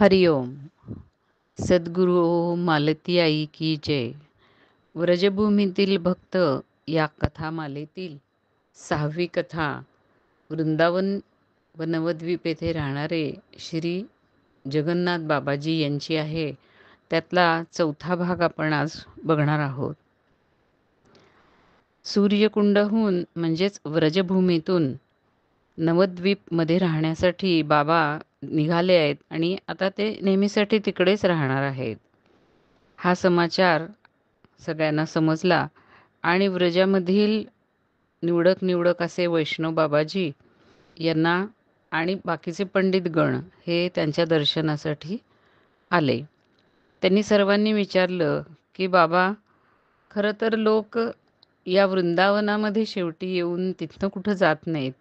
हरिओम. सद्गुरु मालती आई की जय. व्रजभूमीतील भक्त या कथामालेतील 6वी कथा वृंदावन व नवद्वीप येथे राहणारे श्री जगन्नाथ बाबाजी यांची आहे. त्यातला 4था भाग आपण आज बघणार आहोत. सूर्यकुंडहून म्हणजेच व्रजभूमीतून नवद्वीपमध्ये राहण्यासाठी बाबा निघाले आहेत आणि आता ते नेहमीसाठी तिकडेच राहणार आहेत. हा समाचार सगळ्यांना समजला आणि व्रजामधील निवडक निवडक असे वैष्णव बाबाजी यांना आणि बाकीचे पंडितगण हे त्यांच्या दर्शनासाठी आले. त्यांनी सर्वांनी विचारलं की बाबा, खरं तर लोक या वृंदावनामध्ये शेवटी येऊन तिथनं कुठं जात नाहीत,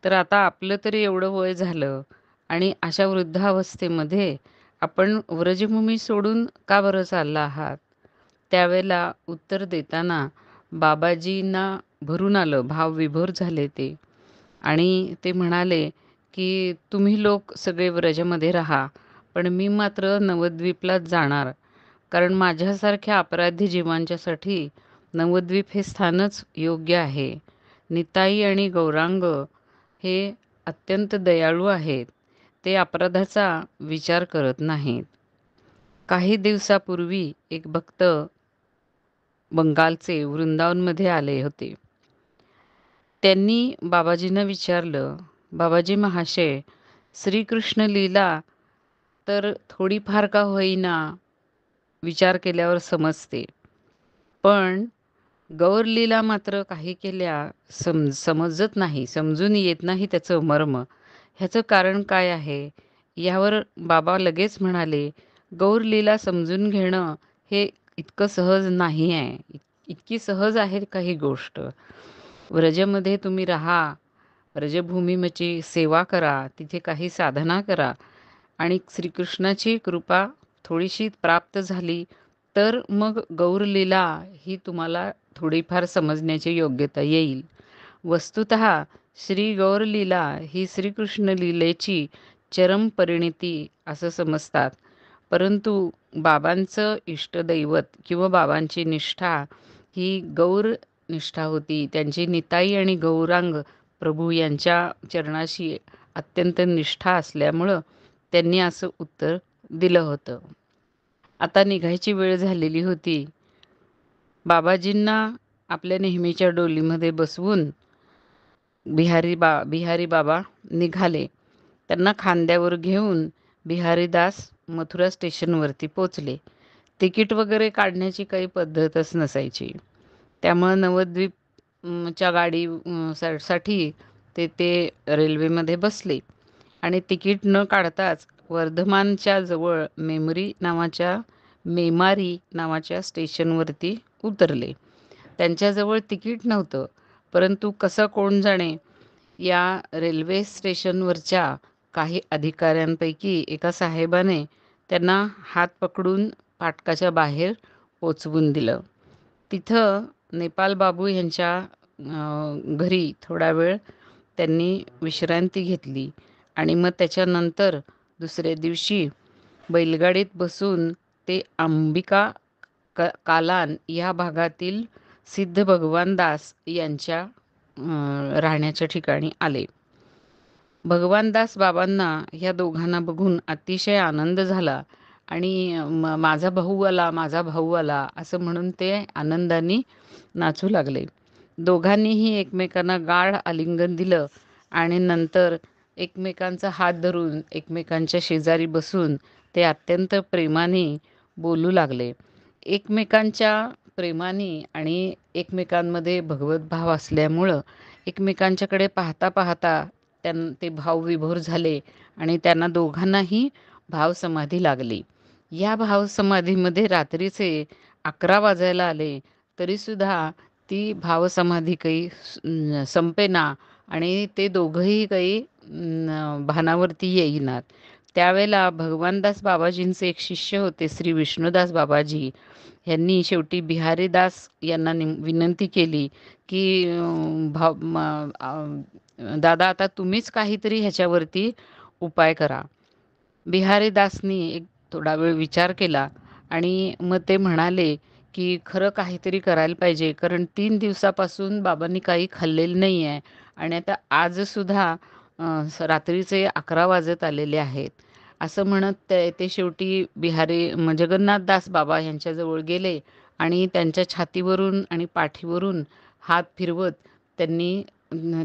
तर आता आपलं तरी एवढं वय झालं आणि अशा वृद्धावस्थेमध्ये आपण व्रजभूमी सोडून का बरं चालला आहात? त्यावेळेला उत्तर देताना बाबाजींना भरून आलं, भावविभोर झाले ते आणि ते म्हणाले की तुम्ही लोक सगळे व्रजामध्ये राहा, पण मी मात्र नवद्वीपलाच जाणार, कारण माझ्यासारख्या अपराधी जीवांच्यासाठी नवद्वीप हे स्थानच योग्य आहे. निताई आणि गौरांग हे अत्यंत दयाळू आहेत. ते अपराधाचा विचार करत नाहीत. काही दिवसापूर्वी एक भक्त बंगालचे वृंदावनमध्ये आले होते. त्यांनी बाबाजींना विचारलं, बाबाजी महाशय, श्रीकृष्ण लीला तर थोडीफार का होईना विचार केल्यावर समजते, पण गौरलीला मात्र काही केल्या समजत नाही, समजून येत नाही त्याचं मर्म. ह्याचं कारण काय आहे? यावर बाबा लगेच म्हणाले, गौरलीला समजून घेणं हे इतकं सहज नाही आहे. इतकी सहज आहे का ही गोष्ट? व्रजमध्ये तुम्ही राहा, व्रजभूमीची सेवा करा, तिथे काही साधना करा आणि श्रीकृष्णाची कृपा थोडीशी प्राप्त झाली तर मग गौरलीला ही तुम्हाला थोडीफार समजण्याची योग्यता येईल. वस्तुतः श्री गौरलीला ही श्रीकृष्ण लीलेची चरम परिणिती असं समजतात. परंतु बाबांचं इष्टदैवत किंवा बाबांची निष्ठा ही गौर निष्ठा होती. त्यांची निताई आणि गौरांग प्रभू यांच्या चरणाशी अत्यंत निष्ठा असल्यामुळं त्यांनी असं उत्तर दिलं होतं. आता निघायची वेळ झालेली होती. बाबाजींना आपल्या नेहमीच्या डोलीमध्ये बसवून बिहारी बाबा निघाले. त्यांना खांद्यावर घेऊन बिहारीदास मथुरा स्टेशनवरती पोचले. तिकीट वगैरे काढण्याची काही पद्धतच नसायची. त्यामुळं नवद्वीपच्या गाडी साठी ते रेल्वेमध्ये बसले आणि तिकीट न काढताच वर्धमानच्या जवळ मेमारी नावाच्या स्टेशनवरती उतरले. त्यांच्याजवळ तिकीट नव्हतं, परंतु कसं कोण जाणे, या रेल्वे स्टेशनवरच्या काही अधिकाऱ्यांपैकी एका साहेबाने त्यांना हात पकडून फाटकाच्या बाहेर पोचवून दिलं. तिथं नेपाल बाबू यांच्या घरी थोडा वेळ त्यांनी विश्रांती घेतली आणि मग त्याच्यानंतर दुसऱ्या दिवशी बैलगाडीत बसून ते अंबिका कालान या भागातील सिद्ध भगवान दास यांच्या राहण्याच्या ठिकाणी आले. भगवान दास बाबांना ह्या दोघांना बघून अतिशय आनंद झाला आणि माझा भाऊ आला असं म्हणून ते आनंदाने नाचू लागले. दोघांनीही एकमेकांना गाढ आलिंगन दिलं आणि नंतर एकमेकांचा हात धरून एकमेकांच्या शेजारी बसून ते अत्यंत प्रेमाने बोलू लागले. एकमेकांच्या प्रेमाने आणि एकमेकांमध्ये भगवत भाव असल्यामुळं एकमेकांच्याकडे पाहता पाहता ते भावविभोर झाले आणि त्यांना दोघांनाही भावसमाधी लागली. या भावसमाधीमध्ये रात्रीचे 11 वाजायला आले तरीसुद्धा ती भावसमाधी काही संपेना आणि ते दोघंही काही भानावरती येईनात. त्यावेळेला भगवानदास बाबाजींचे एक शिष्य होते श्री विष्णुदास बाबाजी. यांनी शेवटी बिहारीदास यांना विनंती केली की दादा, आता तुम्हीच काहीतरी ह्याच्यावरती उपाय करा. बिहारीदासनी एक थोडा वेळ विचार केला आणि मग ते म्हणाले, की खरं काहीतरी करायला पाहिजे. कारण 3 दिवसापासून बाबांनी काही खाल्लेलं नाही आहे आणि आता आजसुद्धा रात्रीचे 11 वाजत आलेले आहेत. असं म्हणत ते शेवटी जगन्नाथदास बाबा यांच्याजवळ गेले आणि त्यांच्या छातीवरून आणि पाठीवरून हात फिरवत त्यांनी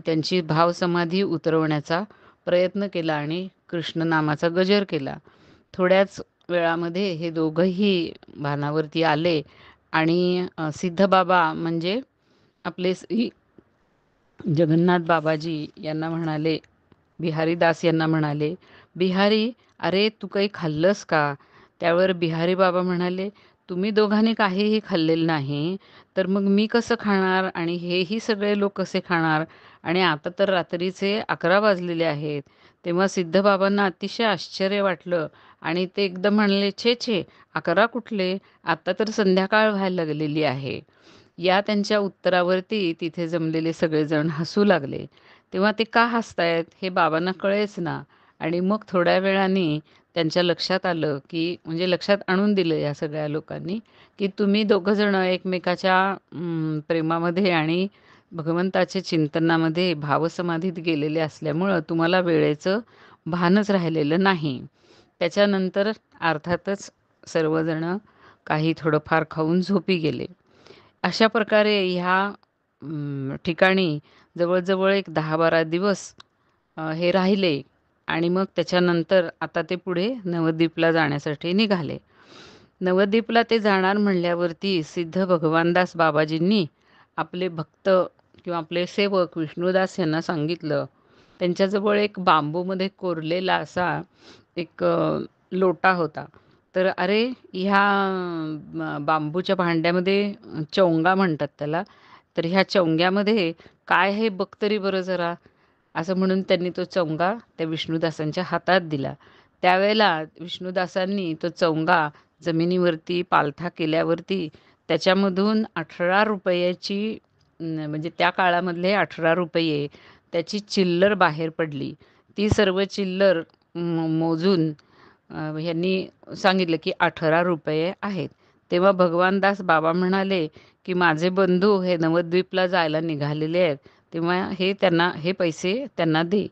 त्यांची भावसमाधी उतरवण्याचा प्रयत्न केला आणि कृष्ण नामाचा गजर केला. थोड्याच वेळामध्ये हे दोघंही भानावरती आले आणि सिद्धबाबा म्हणजे आपले श्री जगन्नाथ बाबाजी यांना म्हणाले, बिहारीदास यांना म्हणाले, "बिहारी, अरे तू काही खाल्लंस का?" त्यावर बिहारी बाबा म्हणाले, "तुम्ही दोघांनी काहीही खाल्लेलं नाही, तर मग मी कसं खाणार आणि हेही सगळे लोक कसे खाणार? आणि आता तर रात्रीचे 11 वाजलेले आहेत." तेव्हा सिद्धबाबांना अतिशय आश्चर्य वाटलं आणि ते एकदम म्हणाले, "छे छे, 11 कुठले? आता तर संध्याकाळ व्हायला लागलेली आहे." या त्यांच्या उत्तरावरती तिथे जमलेले सगळेजण हसू लागले. तेव्हा ते का हसतायत हे बाबांना कळेच ना. आणि मग थोड्या वेळाने त्यांच्या लक्षात आलं, की म्हणजे लक्षात आणून दिलं या सगळ्या लोकांनी, की तुम्ही दोघं जण एकमेकाच्या प्रेमामध्ये आणि भगवंताच्या चिंतनामध्ये भावसमाधीत गेलेले असल्यामुळं तुम्हाला वेळेचं भानच राहिलेलं नाही. त्याच्यानंतर अर्थातच सर्वजण काही थोडंफार खाऊन झोपी गेले. अशा प्रकारे ह्या ठिकाणी जवळ-जवळ एक 10-12 दिवस हे राहिले आणि मग त्याच्यानंतर आता ते पुढे नवद्वीपला जाण्यासाठी निघाले. नवद्वीपला ते जाणार म्हणल्यावरती सिद्ध भगवानदास बाबाजींनी आपले भक्त किंवा आपले सेवक विष्णुदास यांना सांगितलं. त्यांच्याजवळ एक बांबूमध्ये कोरलेला असा एक लोटा होता. तर अरे, ह्या बांबूच्या भांड्यामध्ये चोंगा म्हणतात त्याला. तर ह्या चोंग्यामध्ये काय आहे बघ तरी बरं जरा. असं म्हणून त्यांनी तो चोंगा त्या विष्णुदासांच्या हातात दिला. त्यावेळेला विष्णुदासांनी तो चोंगा जमिनीवरती पालथा केल्यावरती त्याच्यामधून ₹18ची म्हणजे त्या काळामधले ₹18 त्याची चिल्लर बाहेर पडली. ती सर्व चिल्लर मोजून ह्यांनी सांगितलं की ₹18 आहेत. तेव्हा भगवानदास बाबा म्हणाले, की माझे बंधू हे नवद्वीपला जायला निघालेले आहेत. तेव्हा हे पैसे त्यांना दे.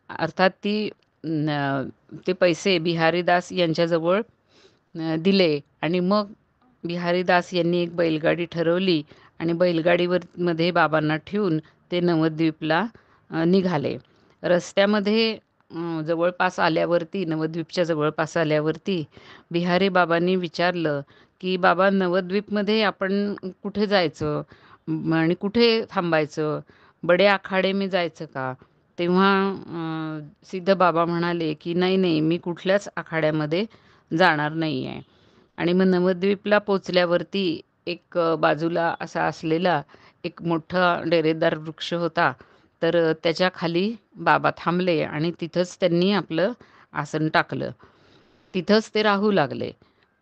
अर्थात ते पैसे बिहारीदास यांच्याजवळ दिले आणि मग बिहारीदास यांनी एक बैलगाडी ठरवली आणि मध्ये बाबांना ठेवून ते नवद्वीपला निघाले. रस्त्यामध्ये जवळपास आल्यावरती नवद्वीपच्या जवळपास आल्यावरती बिहारी बाबांनी विचारलं, की "बाबा, नवद्वीपमध्ये आपण कुठे जायचं? आणि कुठे थांबायचं? बडे आखाडे में जायचं का?" तेव्हा सिद्ध बाबा म्हणाले, की "नाही, नाही, मी कुठल्याच आखाड्यामध्ये जाणार नाही आहे." आणि मग नवद्वीपला पोचल्यावरती एक बाजूला असा असलेला एक मोठा डेरेदार वृक्ष होता. तर त्याच्या खाली बाबा थांबले आणि तिथंच त्यांनी आपलं आसन टाकलं. तिथंच ते राहू लागले.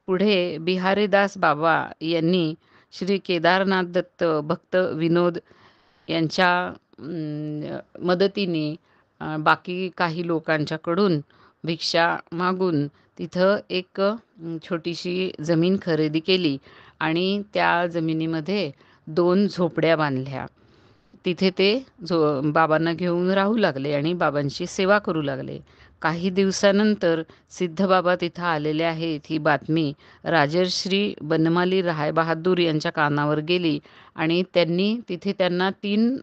पुढे बिहारीदास बाबा यांनी श्री केदारनाथ दत्त भक्त विनोद यांच्या मदतीने बाकी काही लोकांच्याकडून भिक्षा मागून तिथं एक छोटीशी जमीन खरेदी केली आणि त्या जमिनीमध्ये 2 झोपड्या बांधल्या. तिथे ते बाबांना घेऊन राहू लागले आणि बाबांची सेवा करू लागले. काही दिवसानंतर सिद्धबाबा तिथं आलेले आहेत ही बातमी राजर्षी बनमाली रायबहादूर यांच्या कानावर गेली आणि त्यांनी तिथे त्यांना 3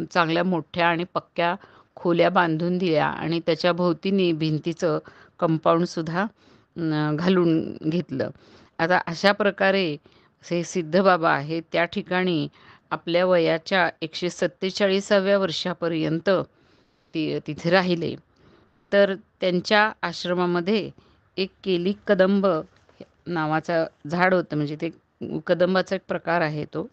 चांगल्या मोठ्या आणि पक्क्या खोल्या बांधून दिल्या आणि त्याच्या भोवतीने भिंतीचं कंपाऊंडसुद्धा घालून घेतलं. आता अशा प्रकारे हे सिद्धबाबा हे त्या ठिकाणी आपल्या वयाच्या 147व्या वर्षापर्यंत तिथे राहिले. तर त्यांच्या आश्रमामध्ये एक केली कदंब नावाचा झाड होतं. म्हणजे ते कदंबाचा एक प्रकार आहे तो.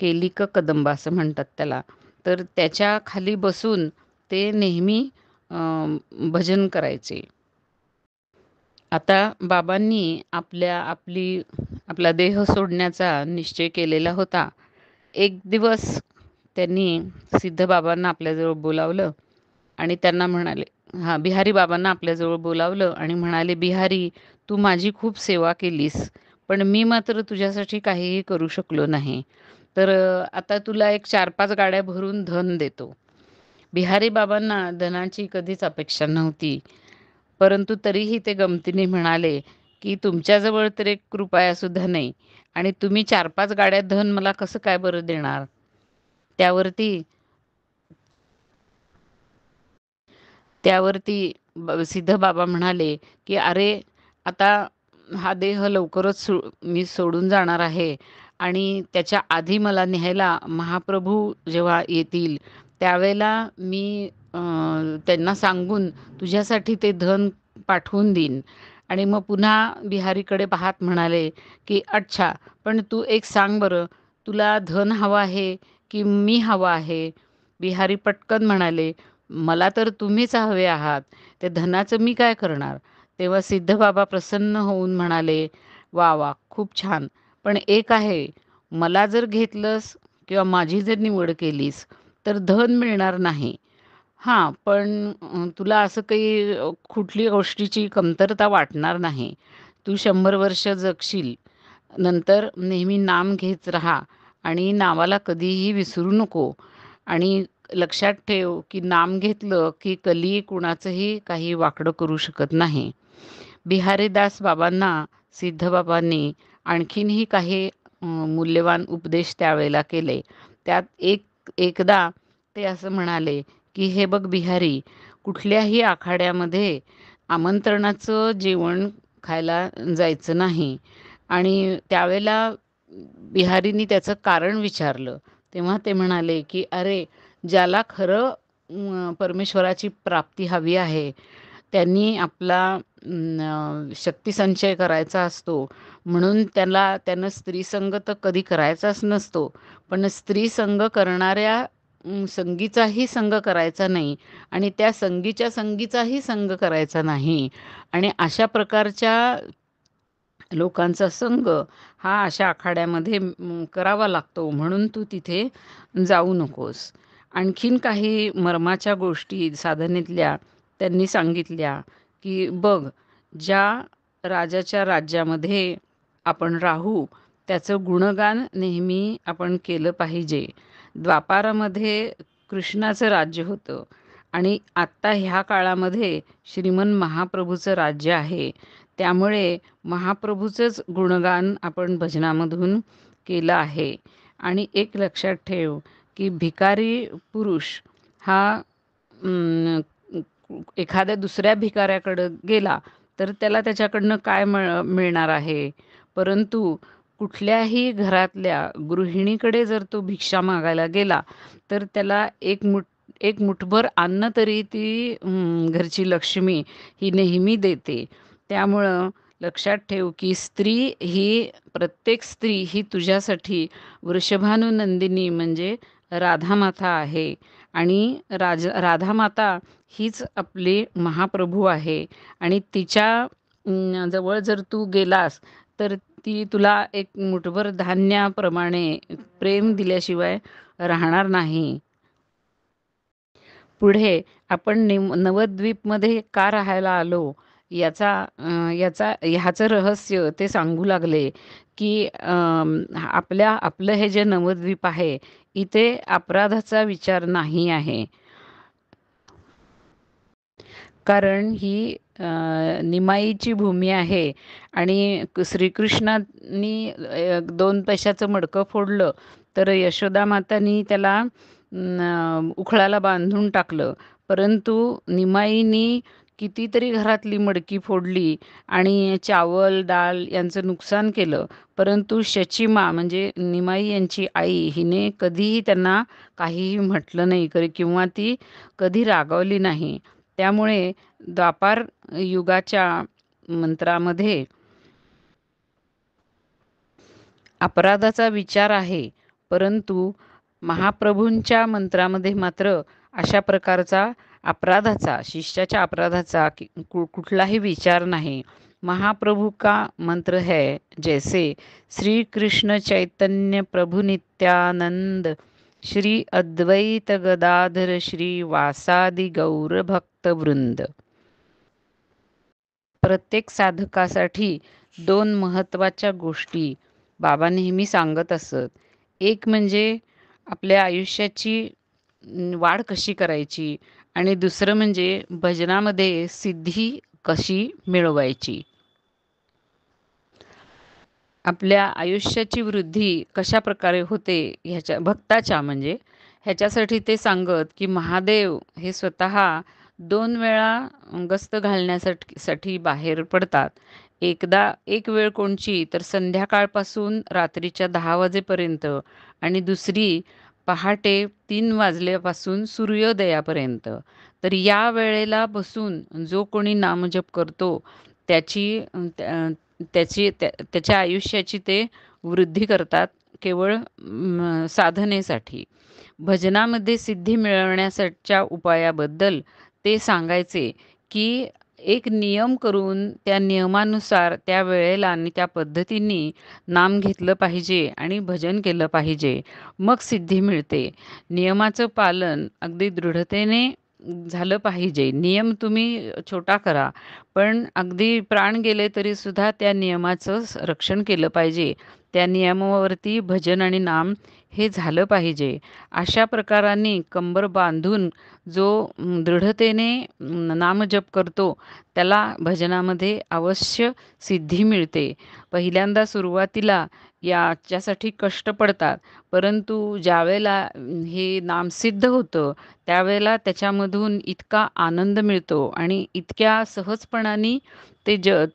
केलिक कदंब असं म्हणतात त्याला. तर त्याच्या खाली बसून ते नेहमी भजन करायचे. आता बाबांनी आपला देह सोडण्याचा निश्चय केलेला होता. एक दिवस त्यांनी सिद्धबाबांना आपल्याजवळ बोलावलं आणि त्यांना म्हणाले, बिहारी बाबांना आपल्याजवळ बोलावलं आणि म्हणाले, "बिहारी, तू माझी खूप सेवा केलीस, पण मी मात्र तुझ्यासाठी काहीही करू शकलो नाही. तर आता तुला एक 4-5 गाड्या भरून धन देतो." बिहारी बाबांना धनाची कधीच अपेक्षा नव्हती. परंतु तरीही ते गमतीने म्हणाले, की "तुमच्याजवळ तर ₹1 सुद्धा नाही आणि तुम्ही 4-5 गाड्या धन मला कसं काय बरं देणार?" त्यावरती त्यावरती सिद्ध बाबा म्हणाले, की "अरे, आता हा देह लवकरच मी सोडून जाणार आहे आणि त्याच्या आधी मला न्यायला महाप्रभू जेव्हा येतील, त्यावेळेला मी त्यांना सांगून तुझ्यासाठी ते धन पाठवून देईन." आणि मग पुन्हा बिहारीकडे पाहत म्हणाले, की "अच्छा, पण तू एक सांग बरं, तुला धन हवं आहे, की मी हवा आहे?" बिहारी पटकन म्हणाले, "मला तर तुम्हीच हवे आहात. ते धनाचं मी काय करणार?" तेव्हा सिद्धबाबा प्रसन्न होऊन म्हणाले, "वाह! वाह! खूप छान. पण एक आहे, मला जर घेतलंस किंवा माझी जर निवड केलीस, तर धन मिळणार नाही. हां, पण तुला असं काही कुठली गोष्टीची कमतरता वाटणार नाही. तू 100 वर्ष जगशील. नंतर नेहमी नाम घेत राहा आणि नावाला कधीही विसरू नको. आणि लक्षात ठेव, की नाम घेतलं, की कली कुणाचंही काही वाकडं करू शकत नाही." बिहारीदास बाबांना सिद्धबाबांनी आणखीनही काही मूल्यवान उपदेश त्यावेळेला केले. त्यात एकदा ते असं म्हणाले, की "हे बघ बिहारी, कुठल्याही आखाड्यामध्ये आमंत्रणाचं जेवण खायला जायचं नाही." आणि त्यावेळेला बिहारीनी त्याचं कारण विचारलं. तेव्हा ते म्हणाले, की "अरे, ज्याला खरं परमेश्वराची प्राप्ती हवी आहे, त्यांनी आपला शक्तिसंचय करायचा असतो. म्हणून त्यानं स्त्रीसंग तर कधी करायचाच नसतो. पण स्त्रीसंग करणाऱ्या संगीचाही संग करायचा नाही आणि त्या संगीच्या संगीचाही संग करायचा नाही. आणि अशा प्रकारच्या लोकांचा संग हा अशा आखाड्यामध्ये करावा लागतो. म्हणून तू तिथे जाऊ नकोस." आणखीन काही मर्माच्या गोष्टी साधनेतल्या त्यांनी सांगितल्या, की "बघ, ज्या राजाच्या राज्यामध्ये आपण राहू, त्याचं गुणगान नेहमी आपण केलं पाहिजे. द्वापारामध्ये कृष्णाचं राज्य होतं आणि आत्ता ह्या काळामध्ये श्रीमन महाप्रभूचं राज्य आहे. त्यामुळे महाप्रभूचंच गुणगान आपण भजनामधून केलं आहे." आणि एक लक्षात ठेव, की भिकारी पुरुष हा एखाद्या दुसऱ्या भिकाऱ्याकडं गेला, तर त्याला त्याच्याकडनं काय मिळणार आहे? परंतु कुठल्याही घरातल्या गृहिणीकडे जर तो भिक्षा मागायला गेला, तर त्याला एक मुठभर अन्न तरी ती घरची लक्ष्मी ही नेहमी देते. त्यामुळं लक्षात ठेव, की प्रत्येक स्त्री ही तुझ्यासाठी वृषभानुनंदिनी म्हणजे राधामाता आहे आणि राधामाता हीच आपली महाप्रभू आहे आणि तिच्या जवळ जर तू गेलास, तर ती तुला एक मुठभर धान्याप्रमाणे प्रेम दिल्याशिवाय राहणार नाही. पुढे आपण नवद्वीपमध्ये का राहायला आलो ह्याचं रहस्य ते सांगू लागले, की आपलं हे जे नवद्वीप आहे, इथे अपराधाचा विचार नाही आहे. कारण ही निमाईची भूमी आहे आणि श्रीकृष्णांनी 2 पैशाचं मडकं फोडलं, तर यशोदा मातांनी त्याला उखळाला बांधून टाकलं. परंतु निमाईनी कितीतरी घरातली मडकी फोडली आणि चावल, डाळ यांचं नुकसान केलं. परंतु शचीमा म्हणजे निमाई यांची आई हिने कधीही त्यांना काहीही म्हटलं नाही किंवा ती कधी रागावली नाही. त्यामुळे द्वापार युगाच्या मंत्रामध्ये अपराधाचा विचार आहे, परंतु महाप्रभूंच्या मंत्रामध्ये मात्र अशा प्रकारचा शिष्याच्या अपराधाचा कुठलाही विचार नाही. महाप्रभू का मंत्र है, जैसे श्री कृष्ण चैतन्य प्रभु नित्यानंद, श्री अद्वैत गदाधर श्री वासादि गौर भक्तवृंद. प्रत्येक साधकासाठी 2 महत्त्वाच्या गोष्टी बाबा नेहमी सांगत असत. एक म्हणजे आपल्या आयुष्याची वाढ कशी करायची आणि दुसरं म्हणजे भजनामध्ये सिद्धी कशी मिळवायची. आपल्या आयुष्याची वृद्धी कशाप्रकारे होते भक्ताच्या म्हणजे ह्याच्यासाठी ते सांगत, की महादेव हे स्वतः 2 वेळा गस्त घालण्यासाठी बाहेर पडतात. एकदा एक वेळ कोणची तर संध्याकाळपासून रात्रीच्या 10 वाजेपर्यंत आणि दुसरी पहाटे 3 वाजल्यापासून सूर्योदयापर्यंत. तर या वेळेला बसून जो कोणी नामजप करतो त्याची त्याच्या आयुष्याची ते वृद्धी करतात केवळ साधनेसाठी. भजनामध्ये सिद्धी मिळवण्यासाठीच्या उपायाबद्दल ते सांगायचे, की एक नियम करून त्या नियमानुसार त्या वेळेला आणि त्या पद्धतीने नाम घेतलं पाहिजे आणि भजन केलं पाहिजे. मग सिद्धी मिळते. नियमाचं पालन अगदी दृढतेने झालं पाहिजे. नियम तुम्ही छोटा करा, पण अगदी प्राण गेले तरीसुद्धा त्या नियमाचं रक्षण केलं पाहिजे. त्या नियमावरती भजन आणि नाम हे झालं पाहिजे. अशा प्रकाराने कंबर बांधून जो दृढतेने नामजप करतो, त्याला भजनामध्ये अवश्य सिद्धी मिळते. पहिल्यांदा सुरुवातीला याच्यासाठी कष्ट पडतात, परंतु ज्यावेळेला हे नाम सिद्ध होतं, त्यावेळेला त्याच्यामधून इतका आनंद मिळतो आणि इतक्या सहजपणाने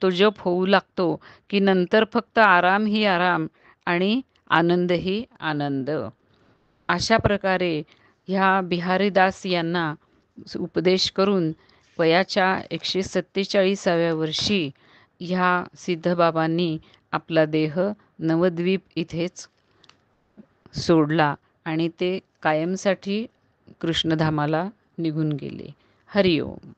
तो जप होऊ लागतो, की नंतर फक्त आराम ही आराम आणि आनंद ही आनंद. अशा प्रकारे ह्या बिहारीदास यांना उपदेश करून वयाच्या 147व्या वर्षी ह्या सिद्धबाबांनी आपला देह नवद्वीप इथेच सोडला आणि ते कायमसाठी कृष्णधामाला निघून गेले. हरिओम.